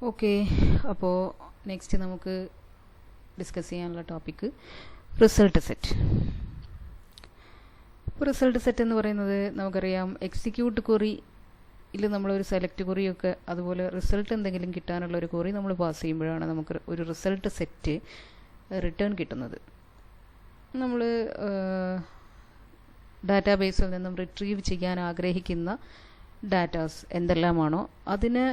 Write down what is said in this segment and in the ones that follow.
Okay, അപ്പോൾ next നമുക്ക് discuss ചെയ്യാനുള്ള ടോപ്പിക്ക് റിസൾട്ട് സെറ്റ്. ഇപ്പോൾ റിസൾട്ട് സെറ്റ് എന്ന് പറയുന്നത് നമുക്കറിയാം, എക്സിക്യൂട്ട് ക്വറിയിൽ നമ്മളൊരു സെലക്ട് ക്വറിയൊക്കെ അതുപോലെ റിസൾട്ട് എന്തെങ്കിലും കിട്ടാനുള്ള ഒരു ക്വറി നമ്മൾ പാസ് ചെയ്യുമ്പോഴാണ് നമുക്ക് ഒരു റിസൾട്ട് സെറ്റ് റിട്ടേൺ കിട്ടുന്നത്. നമ്മൾ ഡാറ്റാബേസിൽ നിന്നും റിട്രീവ് ചെയ്യാൻ ആഗ്രഹിക്കുന്ന ഡാറ്റാസ് എന്തെല്ലാമാണോ അതിനെ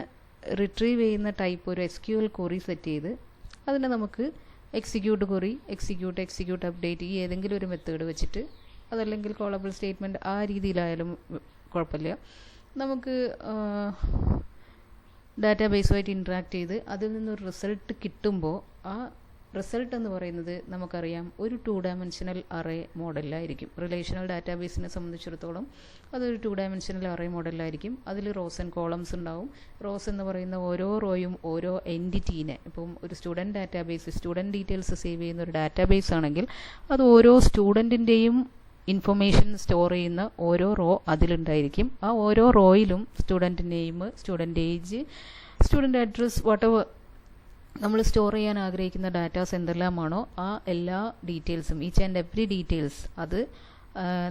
റിട്രീവ് ചെയ്യുന്ന ടൈപ്പ് ഒരു SQL ക്വറി സെറ്റ് ചെയ്ത് അതിനെ നമുക്ക് എക്സിക്യൂട്ട് ക്വറി, എക്സിക്യൂട്ട് അപ്ഡേറ്റ് ഈ ഏതെങ്കിലും ഒരു മെത്തേഡ് വെച്ചിട്ട്, അതല്ലെങ്കിൽ കോളബിൾ സ്റ്റേറ്റ്മെൻറ്റ് ആ രീതിയിലായാലും കുഴപ്പമില്ല, നമുക്ക് ഡാറ്റാബേസുമായിട്ട് ഇൻട്രാക്ട് ചെയ്ത് അതിൽ നിന്നൊരു റിസൾട്ട് കിട്ടുമ്പോൾ ആ റിസൾട്ട് എന്ന് പറയുന്നത് നമുക്കറിയാം ഒരു 2 ഡയമെൻഷനൽ അറേ മോഡലിലായിരിക്കും. റിലേഷണൽ ഡാറ്റാബേസിനെ സംബന്ധിച്ചിടത്തോളം അതൊരു 2 ഡയമെൻഷനൽ അറേ മോഡലിലായിരിക്കും. അതിൽ റോസ് ആൻഡ് കോളംസ് ഉണ്ടാവും. റോസ് എന്ന് പറയുന്ന ഓരോ റോയും ഓരോ എൻറ്റിറ്റീനെ, ഇപ്പം ഒരു student database, student details save ചെയ്യുന്ന ഒരു ഡാറ്റാബേസ് ആണെങ്കിൽ അത് ഓരോ സ്റ്റുഡൻറ്റിൻ്റെയും ഇൻഫർമേഷൻ സ്റ്റോർ ചെയ്യുന്ന ഓരോ റോ അതിലുണ്ടായിരിക്കും. ആ ഓരോ റോയിലും student name, student age, student address, whatever നമ്മൾ സ്റ്റോർ ചെയ്യാൻ ആഗ്രഹിക്കുന്ന ഡാറ്റാസ് എന്തെല്ലാമാണോ ആ എല്ലാ ഡീറ്റെയിൽസും, ഈച്ച് ആൻഡ് എവറി ഡീറ്റെയിൽസ് അത്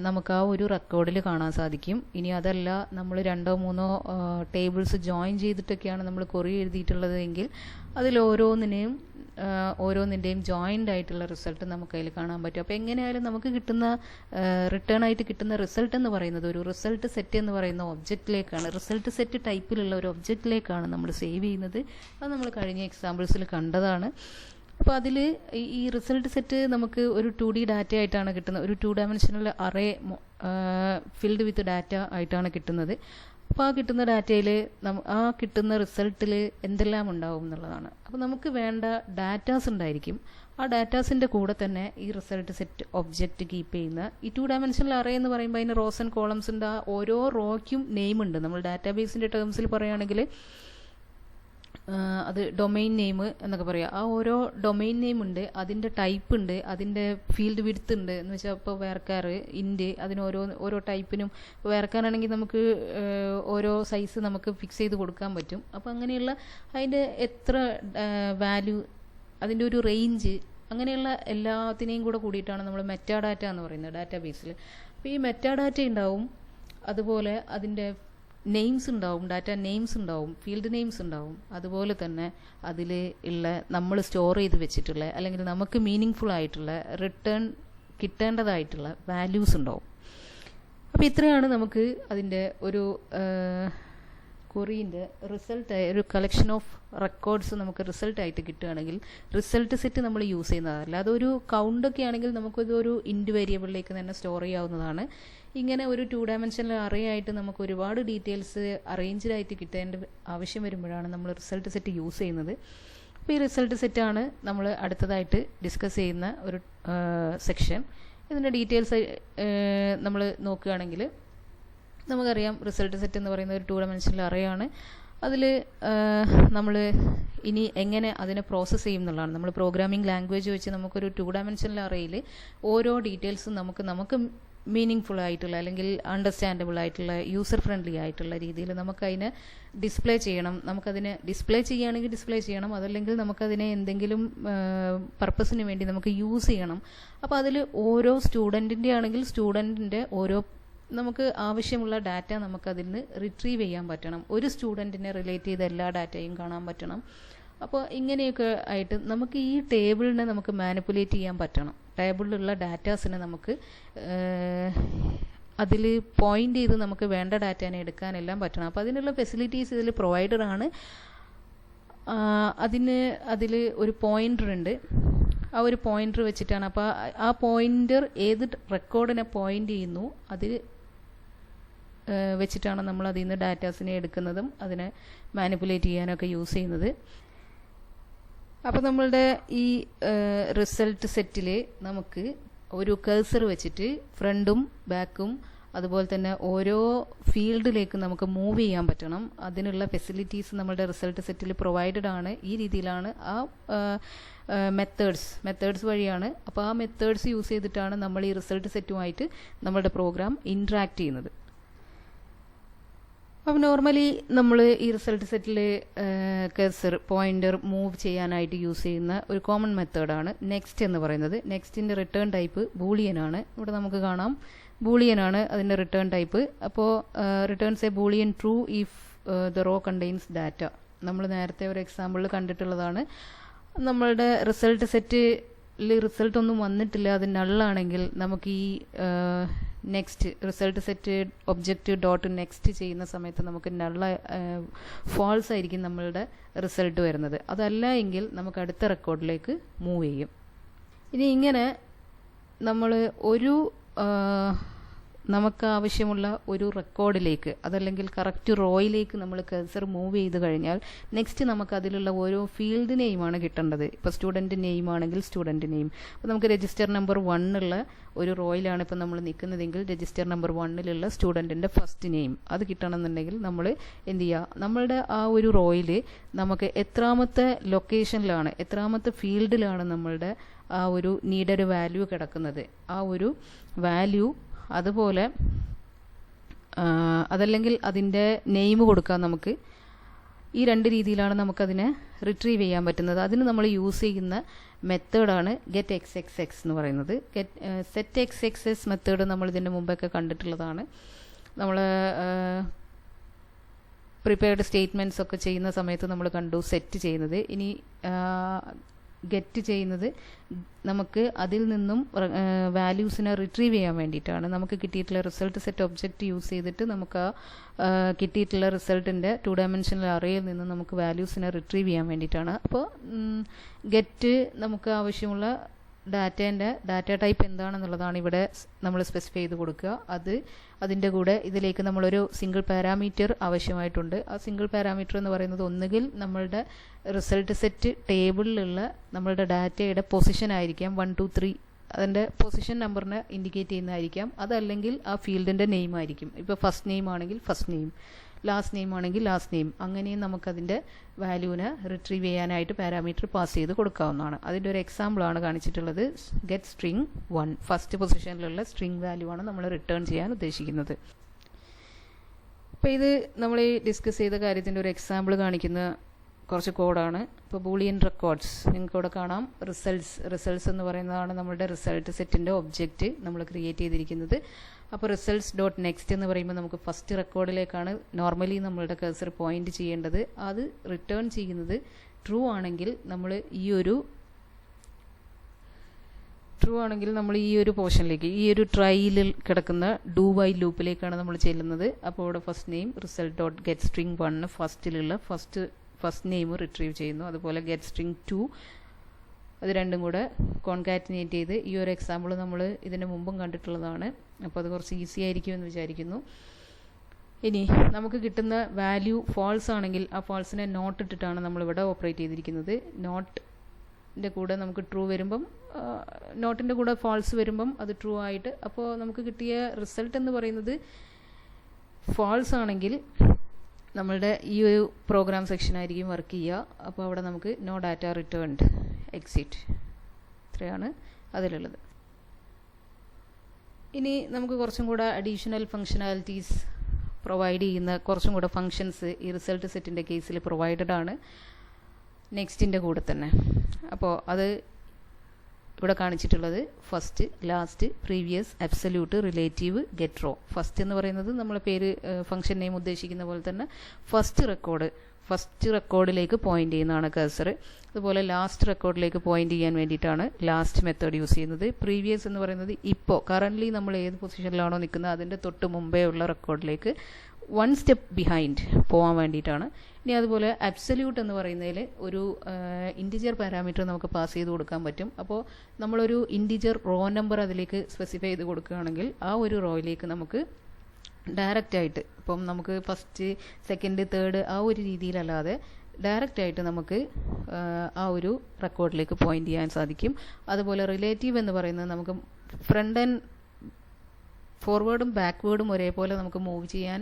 നമുക്ക് ആ ഒരു റെക്കോർഡിൽ കാണാൻ സാധിക്കും. ഇനി അതല്ല, നമ്മൾ 2 or 3 ടേബിൾസ് ജോയിൻ ചെയ്തിട്ടൊക്കെയാണ് നമ്മൾ ക്വറി എഴുതിയിട്ടുള്ളത് എങ്കിൽ അതിൽ ഓരോന്നിൻ്റെയും ജോയിൻ്റ് ആയിട്ടുള്ള റിസൾട്ട് നമുക്ക് അതിൽ കാണാൻ പറ്റും. അപ്പോൾ എങ്ങനെയായാലും നമുക്ക് കിട്ടുന്ന റിട്ടേൺ ആയിട്ട് കിട്ടുന്ന റിസൾട്ട് എന്ന് പറയുന്നത് ഒരു റിസൾട്ട് സെറ്റ് എന്ന് പറയുന്ന ഒബ്ജക്റ്റിലേക്കാണ്, റിസൾട്ട് സെറ്റ് ടൈപ്പിലുള്ള ഒരു ഒബ്ജക്റ്റിലേക്കാണ് നമ്മൾ സേവ് ചെയ്യുന്നത്. അത് നമ്മൾ കഴിഞ്ഞ എക്സാമ്പിൾസിൽ കണ്ടതാണ്. അപ്പോൾ അതിൽ ഈ റിസൾട്ട് സെറ്റ് നമുക്ക് ഒരു 2D ഡാറ്റ ആയിട്ടാണ് കിട്ടുന്നത്, ഒരു 2 dimensional array filled with data ആയിട്ടാണ് കിട്ടുന്നത്. അപ്പോൾ ആ കിട്ടുന്ന ഡാറ്റയിൽ ആ കിട്ടുന്ന റിസൾട്ടിൽ എന്തെല്ലാം ഉണ്ടാവും എന്നുള്ളതാണ്. അപ്പോൾ നമുക്ക് വേണ്ട ഡാറ്റാസ് ഉണ്ടായിരിക്കും. ആ ഡാറ്റാസിൻ്റെ കൂടെ തന്നെ ഈ റിസൾട്ട് സെറ്റ് ഒബ്ജക്റ്റ് കീപ്പ് ചെയ്യുന്ന ഈ 2 ഡയമെൻഷനൽ അറേ എന്ന് പറയുമ്പോൾ അതിന് റോസ് ആൻഡ് കോളംസിൻ്റെ ആ ഓരോ റോയ്ക്കും നെയിം ഉണ്ട്. നമ്മൾ ഡാറ്റാബേസിൻ്റെ ടേംസിൽ പറയുകയാണെങ്കിൽ അത് ഡൊമൈൻ നെയിം എന്നൊക്കെ പറയാം. ആ ഓരോ ഡൊമൈൻ നെയിം ഉണ്ട്, അതിൻ്റെ ടൈപ്പ് ഉണ്ട്, അതിൻ്റെ ഫീൽഡ് വിഡ്ത്ത് ഉണ്ട്. എന്ന് വെച്ചാൽ ഇപ്പോൾ വേർക്കാർ, ഇൻഡ്, അതിന് ഓരോ ടൈപ്പിനും വേർക്കാനാണെങ്കിൽ നമുക്ക് ഓരോ സൈസ് നമുക്ക് ഫിക്സ് ചെയ്ത് കൊടുക്കാൻ പറ്റും. അപ്പോൾ അങ്ങനെയുള്ള അതിൻ്റെ എത്ര വാല്യൂ, അതിൻ്റെ ഒരു റേഞ്ച്, അങ്ങനെയുള്ള എല്ലാത്തിനെയും കൂടെ കൂടിയിട്ടാണ് നമ്മൾ മെറ്റാഡാറ്റ എന്ന് പറയുന്നത് ഡാറ്റാബേസിൽ. അപ്പോൾ ഈ മെറ്റാഡാറ്റ ഉണ്ടാവും, അതുപോലെ അതിൻ്റെ നെയിംസ് ഉണ്ടാവും, ഡാറ്റ നെയിംസ് ഉണ്ടാവും, ഫീൽഡ് നെയിംസ് ഉണ്ടാവും. അതുപോലെ തന്നെ അതിൽ ഉള്ള നമ്മൾ സ്റ്റോർ ചെയ്ത് വെച്ചിട്ടുള്ള അല്ലെങ്കിൽ നമുക്ക് മീനിങ് ആയിട്ടുള്ള റിട്ടേൺ കിട്ടേണ്ടതായിട്ടുള്ള വാല്യൂസ് ഉണ്ടാവും. അപ്പോൾ ഇത്രയാണ് നമുക്ക് അതിൻ്റെ ഒരു ക്വറീൻ്റെ റിസൾട്ട്, ഒരു കളക്ഷൻ ഓഫ് റെക്കോർഡ്സ് നമുക്ക് റിസൾട്ടായിട്ട് കിട്ടുകയാണെങ്കിൽ റിസൾട്ട് സെറ്റ് നമ്മൾ യൂസ് ചെയ്യുന്നതല്ല. അതൊരു കൗണ്ടൊക്കെ ആണെങ്കിൽ നമുക്കിതൊരു ഇൻഡ് വേരിയബിളിലേക്ക് തന്നെ സ്റ്റോർ ചെയ്യാവുന്നതാണ്. ഇങ്ങനെ ഒരു 2 ഡയമെൻഷനൽ അറേ ആയിട്ട് നമുക്ക് ഒരുപാട് ഡീറ്റെയിൽസ് അറേഞ്ച്ഡായിട്ട് കിട്ടേണ്ട ആവശ്യം വരുമ്പോഴാണ് നമ്മൾ റിസൾട്ട് സെറ്റ് യൂസ് ചെയ്യുന്നത്. അപ്പോൾ ഈ റിസൾട്ട് സെറ്റാണ് നമ്മൾ അടുത്തതായിട്ട് ഡിസ്കസ് ചെയ്യുന്ന ഒരു സെക്ഷൻ. ഇതിൻ്റെ ഡീറ്റെയിൽസ് നമ്മൾ നോക്കുകയാണെങ്കിൽ നമുക്കറിയാം, റിസൾട്ട് സെറ്റ് എന്ന് പറയുന്നത് ഒരു 2 ഡയമെൻഷനൽ അറേ ആണ്. അതിൽ നമ്മൾ ഇനി എങ്ങനെ അതിനെ പ്രോസസ്സ് ചെയ്യും എന്നുള്ളതാണ്. നമ്മൾ പ്രോഗ്രാമിംഗ് ലാംഗ്വേജ് വെച്ച് നമുക്കൊരു 2 ഡയമെൻഷനൽ അറേയിൽ ഓരോ ഡീറ്റെയിൽസും നമുക്ക് മീനിങ് ആയിട്ടുള്ള അല്ലെങ്കിൽ അണ്ടർസ്റ്റാൻഡബിൾ ആയിട്ടുള്ള യൂസർ ഫ്രണ്ട്ലി ആയിട്ടുള്ള രീതിയിൽ നമുക്കതിനെ ഡിസ്പ്ലേ ചെയ്യണം. നമുക്കതിനെ ഡിസ്പ്ലേ ചെയ്യുകയാണെങ്കിൽ ഡിസ്പ്ലേ ചെയ്യണം, അതല്ലെങ്കിൽ നമുക്കതിനെ എന്തെങ്കിലും പർപ്പസിന് വേണ്ടി നമുക്ക് യൂസ് ചെയ്യണം. അപ്പോൾ അതിൽ ഓരോ സ്റ്റുഡൻറ്റിൻ്റെ ആണെങ്കിൽ സ്റ്റുഡൻറ്റിൻ്റെ ഓരോ നമുക്ക് ആവശ്യമുള്ള ഡാറ്റ നമുക്കതിൽ നിന്ന് റിട്രീവ് ചെയ്യാൻ പറ്റണം. ഒരു സ്റ്റുഡൻറ്റിനെ റിലേറ്റ് ചെയ്ത എല്ലാ ഡാറ്റയും കാണാൻ പറ്റണം. അപ്പോൾ ഇങ്ങനെയൊക്കെ ആയിട്ട് നമുക്ക് ഈ ടേബിളിനെ നമുക്ക് മാനിപ്പുലേറ്റ് ചെയ്യാൻ പറ്റണം. ടേബിളിലുള്ള ഡാറ്റാസിനെ നമുക്ക് അതിൽ പോയിൻ്റ് ചെയ്ത് നമുക്ക് വേണ്ട ഡാറ്റേനെ എടുക്കാനെല്ലാം പറ്റണം. അപ്പോൾ അതിനുള്ള ഫെസിലിറ്റീസ് ഇതിൽ പ്രൊവൈഡഡ് ആണ്. അതിൽ ഒരു പോയിൻ്റർ ഉണ്ട്. ആ ഒരു പോയിൻ്റർ വെച്ചിട്ടാണ്, അപ്പോൾ ആ പോയിൻ്റർ ഏത് റെക്കോർഡിനെ പോയിൻ്റ് ചെയ്യുന്നു അതിൽ വെച്ചിട്ടാണ് നമ്മൾ അതിൽ നിന്ന് ഡാറ്റാസിനെ എടുക്കുന്നതും അതിനെ മാനിപ്പുലേറ്റ് ചെയ്യാനൊക്കെ യൂസ് ചെയ്യുന്നത്. അപ്പോൾ നമ്മളുടെ ഈ റിസൾട്ട് സെറ്റിൽ നമുക്ക് ഒരു കഴ്സർ വെച്ചിട്ട് ഫ്രണ്ടും ബാക്കും അതുപോലെ തന്നെ ഓരോ ഫീൽഡിലേക്ക് നമുക്ക് മൂവ് ചെയ്യാൻ പറ്റണം. അതിനുള്ള ഫെസിലിറ്റീസ് നമ്മളുടെ റിസൾട്ട് സെറ്റിൽ പ്രൊവൈഡഡ് ആണ്. ഈ രീതിയിലാണ് ആ മെത്തേഡ്സ് വഴിയാണ്. അപ്പോൾ ആ മെത്തേഡ്സ് യൂസ് ചെയ്തിട്ടാണ് നമ്മൾ ഈ റിസൾട്ട് സെറ്റുമായിട്ട് നമ്മളുടെ പ്രോഗ്രാം ഇൻട്രാക്ട് ചെയ്യുന്നത്. അപ്പോൾ നോർമലി നമ്മൾ ഈ റിസൾട്ട് സെറ്റിൽ കഴ്സർ പോയിന്റർ മൂവ് ചെയ്യാനായിട്ട് യൂസ് ചെയ്യുന്ന ഒരു കോമൺ മെത്തേഡാണ് നെക്സ്റ്റ് എന്ന് പറയുന്നത്. നെക്സ്റ്റിൻ്റെ റിട്ടേൺ ടൈപ്പ് ബൂളിയൻ ആണ്. ഇവിടെ നമുക്ക് കാണാം ബൂളിയൻ ആണ് അതിൻ്റെ റിട്ടേൺ ടൈപ്പ്. അപ്പോൾ returns a boolean true if the row contains data. നമ്മൾ നേരത്തെ ഒരു എക്സാമ്പിളിൽ കണ്ടിട്ടുള്ളതാണ്. നമ്മളുടെ റിസൾട്ട് സെറ്റിൽ റിസൾട്ട് ഒന്നും വന്നിട്ടില്ല, അത് നള്ളാണെങ്കിൽ നമുക്ക് ഈ next result set object dot next ചെയ്യുന്ന സമയത്ത് നമുക്ക് നള്ള ഫാൾസ് ആയിരിക്കും നമ്മളുടെ റിസൾട്ട് വരുന്നത്. അതല്ല എങ്കിൽ നമുക്ക് അടുത്ത റെക്കോർഡിലേക്ക് മൂവ് ചെയ്യും. ഇനി ഇങ്ങനെ നമ്മൾ ഒരു നമുക്ക് ആവശ്യമുള്ള ഒരു റെക്കോർഡിലേക്ക് അതല്ലെങ്കിൽ കറക്റ്റ് റോയിലേക്ക് നമ്മൾ കഴ്സർ മൂവ് ചെയ്ത് കഴിഞ്ഞാൽ നെക്സ്റ്റ് നമുക്ക് അതിലുള്ള ഓരോ ഫീൽഡ് നെയിമാണ് കിട്ടേണ്ടത്. ഇപ്പോൾ സ്റ്റുഡൻറ്റ് നെയിം ആണെങ്കിൽ സ്റ്റുഡൻറ്റ് നെയിം. അപ്പോൾ നമുക്ക് രജിസ്റ്റർ നമ്പർ 1 ഉള്ള ഒരു റോയിലാണ് ഇപ്പോൾ നമ്മൾ നിൽക്കുന്നതെങ്കിൽ രജിസ്റ്റർ നമ്പർ 1 സ്റ്റുഡൻറ്റിൻ്റെ ഫസ്റ്റ് നെയിം അത് കിട്ടണമെന്നുണ്ടെങ്കിൽ നമ്മൾ എന്ത് ചെയ്യുക, നമ്മളുടെ ആ ഒരു റോയിൽ നമുക്ക് എത്രാമത്തെ ലൊക്കേഷനിലാണ് എത്രാമത്തെ ഫീൽഡിലാണ് നമ്മളുടെ ആ ഒരു നീഡഡ് വാല്യൂ കിടക്കുന്നത്, ആ ഒരു വാല്യൂ അതുപോലെ അതല്ലെങ്കിൽ അതിൻ്റെ നെയിം കൊടുക്കാം നമുക്ക്. ഈ രണ്ട് രീതിയിലാണ് നമുക്കതിനെ റിട്രീവ് ചെയ്യാൻ പറ്റുന്നത്. അതിന് നമ്മൾ യൂസ് ചെയ്യുന്ന മെത്തേഡാണ് ഗെറ്റ് എക്സ് എക്സ് എക്സ് എന്ന് പറയുന്നത്. Set X X S method നമ്മൾ ഇതിൻ്റെ മുമ്പൊക്കെ കണ്ടിട്ടുള്ളതാണ്. നമ്മൾ പ്രിപ്പയർഡ് സ്റ്റേറ്റ്മെൻറ്റ്സ് ഒക്കെ ചെയ്യുന്ന സമയത്ത് നമ്മൾ കണ്ടു സെറ്റ് ചെയ്യുന്നത്. ഇനി ഗെറ്റ് ചെയ്യുന്നത് നമുക്ക് അതിൽ നിന്നും വാല്യൂസിനെ റിട്രീവ് ചെയ്യാൻ വേണ്ടിയിട്ടാണ്. നമുക്ക് കിട്ടിയിട്ടുള്ള റിസൾട്ട് സെറ്റ് ഒബ്ജക്റ്റ് യൂസ് ചെയ്തിട്ട് നമുക്ക് കിട്ടിയിട്ടുള്ള റിസൾട്ടിൻ്റെ 2 ഡയമെൻഷണൽ അറേയിൽ നിന്ന് നമുക്ക് വാല്യൂസിനെ റിട്രീവ് ചെയ്യാൻ വേണ്ടിയിട്ടാണ്. അപ്പോൾ ഗെറ്റ് നമുക്ക് ആവശ്യമുള്ള ഡാറ്റ ടൈപ്പ് എന്താണെന്നുള്ളതാണ് ഇവിടെ നമ്മൾ സ്പെസിഫൈ ചെയ്ത് കൊടുക്കുക. അതിൻ്റെ കൂടെ ഇതിലേക്ക് നമ്മളൊരു സിംഗിൾ പാരാമീറ്റർ ആവശ്യമായിട്ടുണ്ട്. ആ സിംഗിൾ പാരാമീറ്റർ എന്ന് പറയുന്നത് ഒന്നുകിൽ നമ്മളുടെ റിസൾട്ട് സെറ്റ് ടേബിളിലുള്ള നമ്മളുടെ ഡാറ്റയുടെ പൊസിഷൻ ആയിരിക്കാം 1 2 3 അതിൻ്റെ പൊസിഷൻ നമ്പറിനെ ഇൻഡിക്കേറ്റ് ചെയ്യുന്നതായിരിക്കാം. അതല്ലെങ്കിൽ ആ ഫീൽഡിൻ്റെ നെയിം ആയിരിക്കും. ഇപ്പോൾ ഫസ്റ്റ് നെയിം ആണെങ്കിൽ ഫസ്റ്റ് നെയിം, ലാസ്റ്റ് നെയിം ആണെങ്കിൽ ലാസ്റ്റ് നെയിം, അങ്ങനെയും നമുക്കതിൻ്റെ വാല്യൂവിനെ റിട്രീവ് ചെയ്യാനായിട്ട് പാരാമീറ്റർ പാസ് ചെയ്ത് കൊടുക്കാവുന്നതാണ്. അതിൻ്റെ ഒരു എക്സാമ്പിളാണ് കാണിച്ചിട്ടുള്ളത്. ഗെറ്റ് സ്ട്രിങ് 1 ഫസ്റ്റ് പൊസിഷനിലുള്ള സ്ട്രിങ് വാല്യൂ ആണ് നമ്മൾ റിട്ടേൺ ചെയ്യാൻ ഉദ്ദേശിക്കുന്നത്. അപ്പോൾ ഇത് നമ്മൾ ഈ ഡിസ്കസ് ചെയ്ത കാര്യത്തിൻ്റെ ഒരു എക്സാമ്പിൾ കാണിക്കുന്ന കുറച്ച് കോഡാണ്. ഇപ്പോൾ ബൂളിയൻ റെക്കോർഡ്സ് നിങ്ങൾക്ക് ഇവിടെ കാണാം. റിസൾട്ട്സ് എന്ന് പറയുന്നതാണ് നമ്മളുടെ റിസൾട്ട് സെറ്റിൻ്റെ ഒബ്ജക്റ്റ് നമ്മൾ ക്രിയേറ്റ് ചെയ്തിരിക്കുന്നത്. അപ്പോൾ റിസൾട്ട്സ് ഡോട്ട് നെക്സ്റ്റ് എന്ന് പറയുമ്പോൾ നമുക്ക് ഫസ്റ്റ് റെക്കോർഡിലേക്കാണ് നോർമലി നമ്മളുടെ കഴ്സർ പോയിന്റ് ചെയ്യേണ്ടത്. അത് റിട്ടേൺ ചെയ്യുന്നത് ട്രൂ ആണെങ്കിൽ നമ്മൾ ഈ ഒരു പോർഷനിലേക്ക് ഈ ഒരു ട്രൈയിൽ കിടക്കുന്ന ഡു വൈൽ ലൂപ്പിലേക്കാണ് നമ്മൾ ചെല്ലുന്നത്. അപ്പോൾ ഇവിടെ first name result dot get string 1 ഫസ്റ്റിലുള്ള ഫസ്റ്റ് നെയിം റിട്രീവ് ചെയ്യുന്നു. അതുപോലെ ഗെറ്റ് സ്ട്രിങ് 2 അത് രണ്ടും കൂടെ കോൺകാറ്റിനേറ്റ് ചെയ്ത് ഈ ഒരു എക്സാമ്പിൾ നമ്മൾ ഇതിന് മുമ്പും കണ്ടിട്ടുള്ളതാണ്. അപ്പോൾ അത് കുറച്ച് ഈസി ആയിരിക്കുമെന്ന് വിചാരിക്കുന്നു. ഇനി നമുക്ക് കിട്ടുന്ന വാല്യൂ ഫാൾസ് ആണെങ്കിൽ ആ ഫാൾസിനെ നോട്ട് ഇട്ടിട്ടാണ് നമ്മളിവിടെ ഓപ്പറേറ്റ് ചെയ്തിരിക്കുന്നത്. നോട്ടിൻ്റെ കൂടെ നമുക്ക് ട്രൂ വരുമ്പം നോട്ടിൻ്റെ കൂടെ ഫാൾസ് വരുമ്പം അത് ട്രൂ ആയിട്ട്, അപ്പോൾ നമുക്ക് കിട്ടിയ റിസൾട്ട് എന്ന് പറയുന്നത് ഫാൾസ് ആണെങ്കിൽ നമ്മളുടെ ഈ ഒരു പ്രോഗ്രാം സെക്ഷൻ ആയിരിക്കും വർക്ക് ചെയ്യുക. അപ്പോൾ അവിടെ നമുക്ക് നോ ഡാറ്റ റിട്ടേൺഡ് എക്സിറ്റ് ഇത്രയാണ് അതിലുള്ളത്. ഇനി നമുക്ക് കുറച്ചും കൂടെ അഡീഷണൽ ഫങ്ഷനാലിറ്റീസ് പ്രൊവൈഡ് ചെയ്യുന്ന കുറച്ചും കൂടെ ഫങ്ഷൻസ് ഈ റിസൾട്ട് സെറ്റിൻ്റെ കേസിൽ പ്രൊവൈഡഡ് ആണ് നെക്സ്റ്റിൻ്റെ കൂടെ തന്നെ. അപ്പോൾ അത് ഇവിടെ കാണിച്ചിട്ടുള്ളത് first, last, previous, absolute, relative, get row. First എന്ന് പറയുന്നത് നമ്മളെ പേര് ഫംഗ്ഷൻ നെയിം ഉദ്ദേശിക്കുന്ന പോലെ തന്നെ ഫസ്റ്റ് റെക്കോർഡിലേക്ക് പോയിന്റ് ചെയ്യുന്നതാണ് കഴ്സർ. അതുപോലെ ലാസ്റ്റ് റെക്കോർഡിലേക്ക് പോയിന്റ് ചെയ്യാൻ വേണ്ടിയിട്ടാണ് ലാസ്റ്റ് മെത്തേഡ് യൂസ് ചെയ്യുന്നത്. പ്രീവിയസ് എന്ന് പറയുന്നത് ഇപ്പോൾ കറൻ്റ്ലി നമ്മൾ ഏത് പൊസിഷനിലാണോ നിൽക്കുന്നത് അതിൻ്റെ തൊട്ട് മുമ്പേ ഉള്ള റെക്കോർഡിലേക്ക് 1 സ്റ്റെപ്പ് ബിഹൈൻഡ് പോകാൻ വേണ്ടിയിട്ടാണ്. ഇനി അതുപോലെ അബ്സല്യൂട്ട് എന്ന് പറയുന്നതിൽ ഒരു ഇൻറ്റിജർ പാരാമീറ്റർ നമുക്ക് പാസ് ചെയ്ത് കൊടുക്കാൻ പറ്റും. അപ്പോൾ നമ്മളൊരു ഇൻറ്റിജർ റോ നമ്പർ അതിലേക്ക് സ്പെസിഫൈ ചെയ്ത് കൊടുക്കുകയാണെങ്കിൽ ആ ഒരു റോയിലേക്ക് നമുക്ക് ഡയറക്റ്റായിട്ട്, ഇപ്പം നമുക്ക് ഫസ്റ്റ്, സെക്കൻഡ്, തേർഡ് ആ ഒരു രീതിയിലല്ലാതെ ഡയറക്റ്റായിട്ട് നമുക്ക് ആ ഒരു റെക്കോർഡിലേക്ക് പോയിന്റ് ചെയ്യാൻ സാധിക്കും. അതുപോലെ റിലേറ്റീവ് എന്ന് പറയുന്നത് നമുക്ക് ഫ്രണ്ട് ആൻഡ് ഫോർവേഡും ബാക്ക്വേഡും ഒരേപോലെ നമുക്ക് മൂവ് ചെയ്യാൻ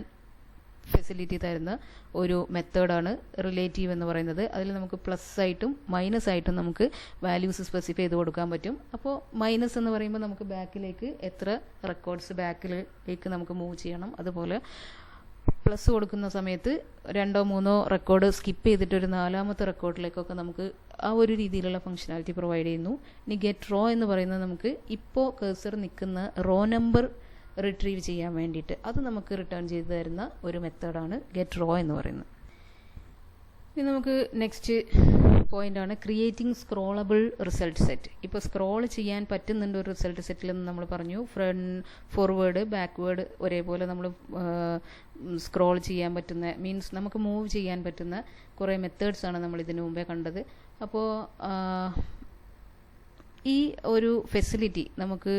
ഫെസിലിറ്റി തരുന്ന ഒരു മെത്തേഡാണ് റിലേറ്റീവ് എന്ന് പറയുന്നത്. അതിൽ നമുക്ക് പ്ലസ് ആയിട്ടും മൈനസ് ആയിട്ടും നമുക്ക് വാല്യൂസ് സ്പെസിഫൈ ചെയ്ത് കൊടുക്കാൻ പറ്റും. അപ്പോൾ മൈനസ് എന്ന് പറയുമ്പോൾ നമുക്ക് ബാക്കിലേക്ക് എത്ര റെക്കോർഡ്സ് ബാക്കിലേക്ക് നമുക്ക് മൂവ് ചെയ്യണം. അതുപോലെ പ്ലസ് കൊടുക്കുന്ന സമയത്ത് 2 or 3 റെക്കോർഡ് സ്കിപ്പ് ചെയ്തിട്ട് ഒരു 4ാമത്തെ റെക്കോർഡിലേക്കൊക്കെ നമുക്ക് ആ ഒരു രീതിയിലുള്ള ഫംഗ്ഷനാലിറ്റി പ്രൊവൈഡ് ചെയ്യുന്നു. ഇനി ഗെറ്റ് റോ എന്ന് പറയുന്നത് നമുക്ക് ഇപ്പോൾ കഴ്സർ നിൽക്കുന്ന റോ നമ്പർ റിട്രീവ് ചെയ്യാൻ വേണ്ടിയിട്ട് അത് നമുക്ക് റിട്ടേൺ ചെയ്ത് തരുന്ന ഒരു മെത്തേഡാണ് ഗെറ്റ് റോ എന്ന് പറയുന്നത്. ഇനി നമുക്ക് നെക്സ്റ്റ് പോയിൻ്റാണ് ക്രിയേറ്റിംഗ് സ്ക്രോളബിൾ റിസൾട്ട് സെറ്റ്. ഇപ്പോൾ സ്ക്രോൾ ചെയ്യാൻ പറ്റുന്നുണ്ട് ഒരു റിസൾട്ട് സെറ്റിൽ എന്ന് നമ്മൾ പറഞ്ഞു. ഫോർവേഡ് ബാക്ക്വേഡ് ഒരേപോലെ നമ്മൾ സ്ക്രോൾ ചെയ്യാൻ പറ്റുന്ന മീൻസ് നമുക്ക് മൂവ് ചെയ്യാൻ പറ്റുന്ന കുറേ മെത്തേഡ്സാണ് നമ്മൾ ഇതിനു മുമ്പേ കണ്ടത്. അപ്പോൾ ഈ ഒരു ഫെസിലിറ്റി നമുക്ക്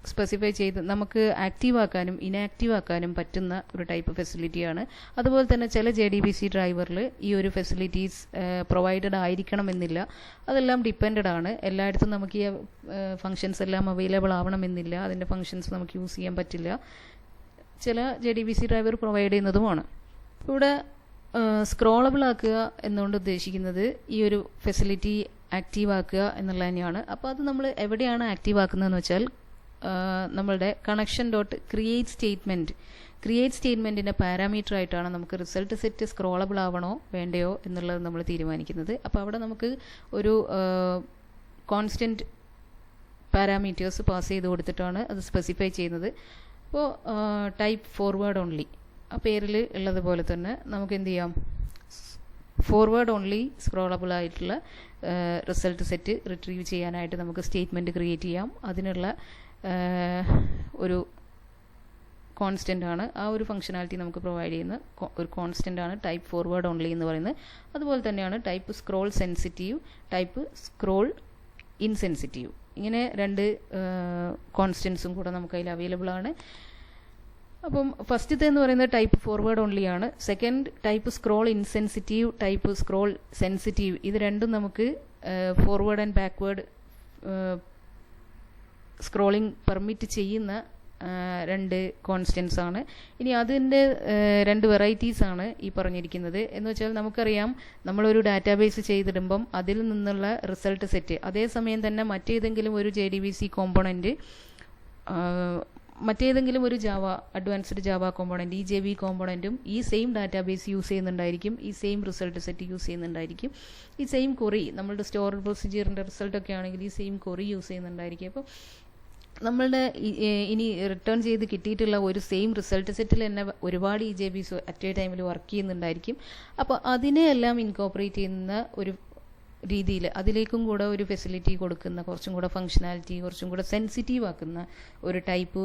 സ്പെസിഫൈ ചെയ്ത് നമുക്ക് ആക്റ്റീവ് ആക്കാനും ഇനാക്റ്റീവ് ആക്കാനും പറ്റുന്ന ഒരു ടൈപ്പ് ഫെസിലിറ്റിയാണ്. അതുപോലെ തന്നെ ചില JDBC ഡ്രൈവറിൽ ഈ ഒരു ഫെസിലിറ്റീസ് പ്രൊവൈഡഡ് ആയിരിക്കണമെന്നില്ല. അതെല്ലാം ഡിപ്പെൻഡഡ് ആണ്. എല്ലായിടത്തും നമുക്ക് ഈ ഫങ്ഷൻസ് എല്ലാം അവൈലബിൾ ആവണമെന്നില്ല. അതിൻ്റെ ഫങ്ഷൻസ് നമുക്ക് യൂസ് ചെയ്യാൻ പറ്റില്ല. ചില JDBC ഡ്രൈവർ പ്രൊവൈഡ് ചെയ്യുന്നതുമാണ്. ഇവിടെ സ്ക്രോളബിൾ ആക്കുക എന്നുകൊണ്ട് ഉദ്ദേശിക്കുന്നത് ഈ ഒരു ഫെസിലിറ്റി ആക്റ്റീവ് ആക്കുക എന്നുള്ളത് തന്നെയാണ്. അപ്പോൾ അത് നമ്മൾ എവിടെയാണ് ആക്റ്റീവ് ആക്കുന്നതെന്ന് വെച്ചാൽ നമ്മളുടെ കണക്ഷൻ ഡോട്ട് ക്രിയേറ്റ് സ്റ്റേറ്റ്മെൻറ്റിൻ്റെ പാരാമീറ്റർ ആയിട്ടാണ് നമുക്ക് റിസൾട്ട് സെറ്റ് സ്ക്രോളബിൾ ആവണോ വേണ്ടയോ എന്നുള്ളത് നമ്മൾ തീരുമാനിക്കുന്നത്. അപ്പോൾ അവിടെ നമുക്ക് ഒരു കോൺസ്റ്റൻറ്റ് പാരാമീറ്റേഴ്സ് പാസ് ചെയ്ത് കൊടുത്തിട്ടാണ് അത് സ്പെസിഫൈ ചെയ്യുന്നത്. അപ്പോൾ ടൈപ്പ് ഫോർവേഡ് ഓൺലി ആ പേരിൽ ഉള്ളതുപോലെ തന്നെ നമുക്ക് എന്ത് ചെയ്യാം, ഫോർവേഡ് ഓൺലി സ്ക്രോളബിൾ ആയിട്ടുള്ള റിസൾട്ട് സെറ്റ് റിട്രീവ് ചെയ്യാനായിട്ട് നമുക്ക് സ്റ്റേറ്റ്മെൻറ്റ് ക്രിയേറ്റ് ചെയ്യാം. അതിനുള്ള ഒരു കോൺസ്റ്റൻ്റ് ആണ് ആ ഒരു ഫംഗ്ഷനാലിറ്റി നമുക്ക് പ്രൊവൈഡ് ചെയ്യുന്ന ഒരു കോൺസ്റ്റൻ്റ് ആണ് ടൈപ്പ് ഫോർവേഡ് ഓൺലി എന്ന് പറയുന്നത്. അതുപോലെ തന്നെയാണ് type scroll sensitive, type scroll insensitive. ഇങ്ങനെ 2 കോൺസ്റ്റൻസും കൂടെ നമുക്ക് അതിൽ അവൈലബിൾ ആണ്. അപ്പം ഫസ്റ്റത്തെ എന്ന് പറയുന്നത് ടൈപ്പ് ഫോർവേഡ് ഓൺലി ആണ്. Second type scroll insensitive, type scroll sensitive. ഇത് രണ്ടും നമുക്ക് forward and backward scrolling permit ചെയ്യുന്ന 2 കോൺസ്റ്റൻസ് ആണ്. ഇനി അതിൻ്റെ 2 വെറൈറ്റീസ് ആണ് ഈ പറഞ്ഞിരിക്കുന്നത്. എന്ന് വെച്ചാൽ നമുക്കറിയാം നമ്മളൊരു ഡാറ്റാബേസ് ചെയ്തിടുമ്പം അതിൽ നിന്നുള്ള റിസൾട്ട് സെറ്റ് അതേസമയം തന്നെ മറ്റേതെങ്കിലും ഒരു JDBC കോമ്പോണൻറ്റ് മറ്റേതെങ്കിലും ഒരു അഡ്വാൻസ്ഡ് ജാവ കോമ്പോണൻറ്റ് EJB കോമ്പോണൻറ്റും ഈ സെയിം ഡാറ്റാബേസ് യൂസ് ചെയ്യുന്നുണ്ടായിരിക്കും, ഈ സെയിം റിസൾട്ട് സെറ്റ് യൂസ് ചെയ്യുന്നുണ്ടായിരിക്കും, ഈ സെയിം ക്വറി നമ്മളുടെ സ്റ്റോർ പ്രൊസീജിയറിൻ്റെ റിസൾട്ടൊക്കെ ആണെങ്കിൽ ഈ സെയിം ക്വറി യൂസ് ചെയ്യുന്നുണ്ടായിരിക്കും. അപ്പോൾ നമ്മളുടെ ഇനി റിട്ടേൺ ചെയ്ത് കിട്ടിയിട്ടുള്ള ഒരു സെയിം റിസൾട്ട് സെറ്റിൽ തന്നെ ഒരുപാട് EJBs അറ്റ് എ ടൈമിൽ വർക്ക് ചെയ്യുന്നുണ്ടായിരിക്കും. അപ്പോൾ അതിനെയെല്ലാം ഇൻകോപ്പറേറ്റ് ചെയ്യുന്ന ഒരു രീതിയിൽ അതിലേക്കും കൂടെ ഒരു ഫെസിലിറ്റി കൊടുക്കുന്ന, കുറച്ചും കൂടെ ഫങ്ഷനാലിറ്റി കുറച്ചും കൂടെ സെൻസിറ്റീവ് ആക്കുന്ന ഒരു ടൈപ്പ്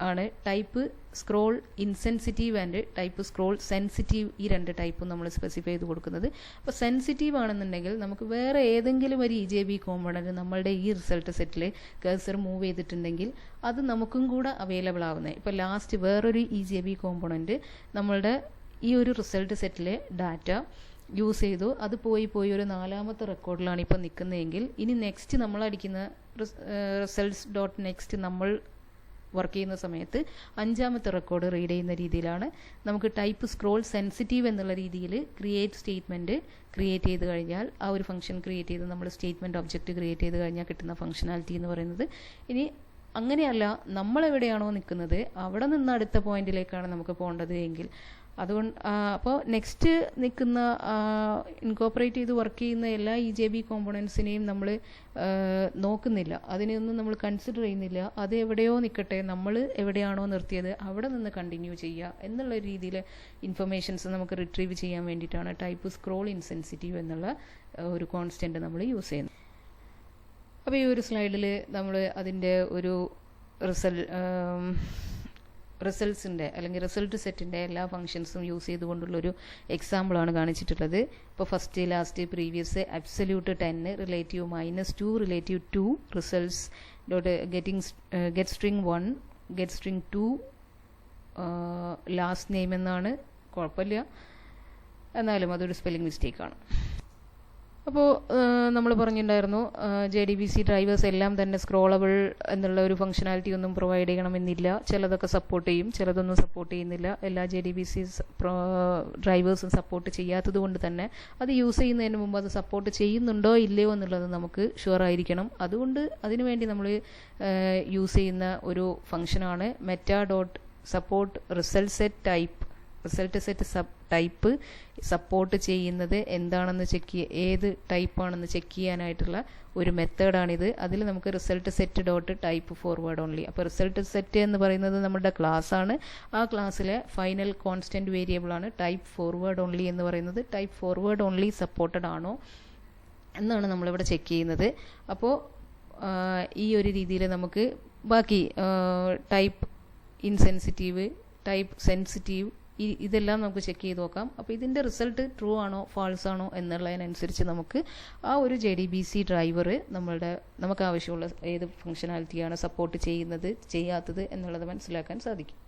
ആണ് type scroll insensitive and type scroll sensitive. ഈ 2 ടൈപ്പും നമ്മൾ സ്പെസിഫൈ ചെയ്ത് കൊടുക്കുന്നത്. അപ്പോൾ സെൻസിറ്റീവ് ആണെന്നുണ്ടെങ്കിൽ നമുക്ക് വേറെ ഏതെങ്കിലും ഒരു EJB കോമ്പോണൻറ്റ് നമ്മളുടെ ഈ റിസൾട്ട് സെറ്റിൽ കഴ്സർ മൂവ് ചെയ്തിട്ടുണ്ടെങ്കിൽ അത് നമുക്കും കൂടെ അവൈലബിൾ ആവുന്നത്. ഇപ്പോൾ ലാസ്റ്റ് വേറൊരു EJB കോമ്പോണൻറ്റ് നമ്മളുടെ ഈ ഒരു റിസൾട്ട് സെറ്റിലെ ഡാറ്റ യൂസ് ചെയ്തു, അത് പോയി ഒരു 4ാമത്തെ റെക്കോർഡിലാണ് ഇപ്പോൾ നിൽക്കുന്നതെങ്കിൽ ഇനി നെക്സ്റ്റ് നമ്മൾ അടിക്കുന്ന റിസൾട്ട്സ് ഡോട്ട് നെക്സ്റ്റ് നമ്മൾ വർക്ക് ചെയ്യുന്ന സമയത്ത് 5ാമത്തെ റെക്കോർഡ് റീഡ് ചെയ്യുന്ന രീതിയിലാണ് നമുക്ക് ടൈപ്പ് സ്ക്രോൾ സെൻസിറ്റീവ് എന്നുള്ള രീതിയിൽ ക്രിയേറ്റ് സ്റ്റേറ്റ്മെൻറ്റ് ക്രിയേറ്റ് ചെയ്ത് കഴിഞ്ഞാൽ ആ ഒരു ഫംഗ്ഷൻ ക്രിയേറ്റ് ചെയ്ത് നമ്മൾ സ്റ്റേറ്റ്മെൻറ്റ് ഒബ്ജക്റ്റ് ക്രിയേറ്റ് ചെയ്ത് കഴിഞ്ഞാൽ കിട്ടുന്ന ഫംഗ്ഷനാലിറ്റി എന്ന് പറയുന്നത്. ഇനി അങ്ങനെയല്ല, നമ്മളെവിടെയാണോ നിൽക്കുന്നത് അവിടെ നിന്ന് അടുത്ത പോയിന്റിലേക്കാണ് നമുക്ക് പോകേണ്ടത് എങ്കിൽ അതുകൊണ്ട് അപ്പോൾ നെക്സ്റ്റ് നിൽക്കുന്ന ഇൻകോപ്പറേറ്റ് ചെയ്ത് വർക്ക് ചെയ്യുന്ന എല്ലാ EJB കോമ്പോണൻസിനെയും നമ്മൾ നോക്കുന്നില്ല, അതിനെയൊന്നും നമ്മൾ കൺസിഡർ ചെയ്യുന്നില്ല. അത് എവിടെയോ നിൽക്കട്ടെ, നമ്മൾ എവിടെയാണോ നിർത്തിയത് അവിടെ നിന്ന് കണ്ടിന്യൂ ചെയ്യുക എന്നുള്ള രീതിയിൽ ഇൻഫർമേഷൻസ് നമുക്ക് റിട്രീവ് ചെയ്യാൻ വേണ്ടിയിട്ടാണ് ടൈപ്പ് സ്ക്രോൾ ഇൻസെൻസിറ്റീവ് എന്നുള്ള ഒരു കോൺസ്റ്റൻറ്റ് നമ്മൾ യൂസ് ചെയ്യുന്നത്. അപ്പോൾ ഈ ഒരു സ്ലൈഡിൽ നമ്മൾ അതിൻ്റെ ഒരു റിസൾട്ട്സിൻ്റെ അല്ലെങ്കിൽ റിസൾട്ട് സെറ്റിൻ്റെ എല്ലാ ഫംഗ്ഷൻസും യൂസ് ചെയ്തുകൊണ്ടുള്ളൊരു എക്സാമ്പിളാണ് കാണിച്ചിട്ടുള്ളത്. ഇപ്പോൾ first, last, previous, absolute 10, relative -2, relative 2, results dot get string 1, get string 2, last name എന്നാണ്. കുഴപ്പമില്ല, എന്നാലും അതൊരു സ്പെല്ലിംഗ് മിസ്റ്റേക്കാണ്. അപ്പോൾ നമ്മൾ പറഞ്ഞിട്ടുണ്ടായിരുന്നു JDBC ഡ്രൈവേഴ്സ് എല്ലാം തന്നെ സ്ക്രോളബിൾ എന്നുള്ള ഒരു ഫംഗ്ഷനാലിറ്റി ഒന്നും പ്രൊവൈഡ് ചെയ്യണമെന്നില്ല. ചിലതൊക്കെ സപ്പോർട്ട് ചെയ്യും, ചിലതൊന്നും സപ്പോർട്ട് ചെയ്യുന്നില്ല. എല്ലാ JDBC ഡ്രൈവേഴ്സും സപ്പോർട്ട് ചെയ്യാത്തത് കൊണ്ട് തന്നെ അത് യൂസ് ചെയ്യുന്നതിന് മുമ്പ് അത് സപ്പോർട്ട് ചെയ്യുന്നുണ്ടോ ഇല്ലയോ എന്നുള്ളത് നമുക്ക് ഷുവർ ആയിരിക്കണം. അതുകൊണ്ട് അതിനുവേണ്ടി നമ്മൾ യൂസ് ചെയ്യുന്ന ഒരു ഫംഗ്ഷനാണ് meta.support ResultSet type. Result set type support ചെയ്യുന്നത് എന്താണെന്ന് ഏത് ടൈപ്പാണെന്ന് ചെക്ക് ചെയ്യാനായിട്ടുള്ള ഒരു മെത്തേഡാണിത്. അതിൽ നമുക്ക് result set dot type forward only. അപ്പോൾ റിസൾട്ട് സെറ്റ് എന്ന് പറയുന്നത് നമ്മുടെ ക്ലാസ് ആണ്. ആ ക്ലാസ്സിലെ ഫൈനൽ കോൺസ്റ്റന്റ് വേരിയബിൾ ആണ് ടൈപ്പ് ഫോർവേഡ് ഓൺലി എന്ന് പറയുന്നത്. ടൈപ്പ് ഫോർവേഡ് ഓൺലി സപ്പോർട്ടഡ് ആണോ എന്നാണ് നമ്മളിവിടെ ചെക്ക് ചെയ്യുന്നത്. അപ്പോൾ ഈ ഒരു രീതിയിൽ നമുക്ക് ബാക്കി ടൈപ്പ് ഇൻസെൻസിറ്റീവ്, ടൈപ്പ് സെൻസിറ്റീവ്, ഇതെല്ലാം നമുക്ക് ചെക്ക് ചെയ്ത് നോക്കാം. അപ്പോൾ ഇതിൻ്റെ റിസൾട്ട് ട്രൂ ആണോ ഫാൾസ് ആണോ എന്നുള്ളതിനനുസരിച്ച് നമുക്ക് ആ ഒരു JDBC ഡ്രൈവർ നമുക്ക് ആവശ്യമുള്ള ഏത് ഫംഗ്ഷനാലിറ്റിയാണ് സപ്പോർട്ട് ചെയ്യുന്നത് ചെയ്യാത്തത് എന്നുള്ളത് മനസ്സിലാക്കാൻ സാധിക്കും.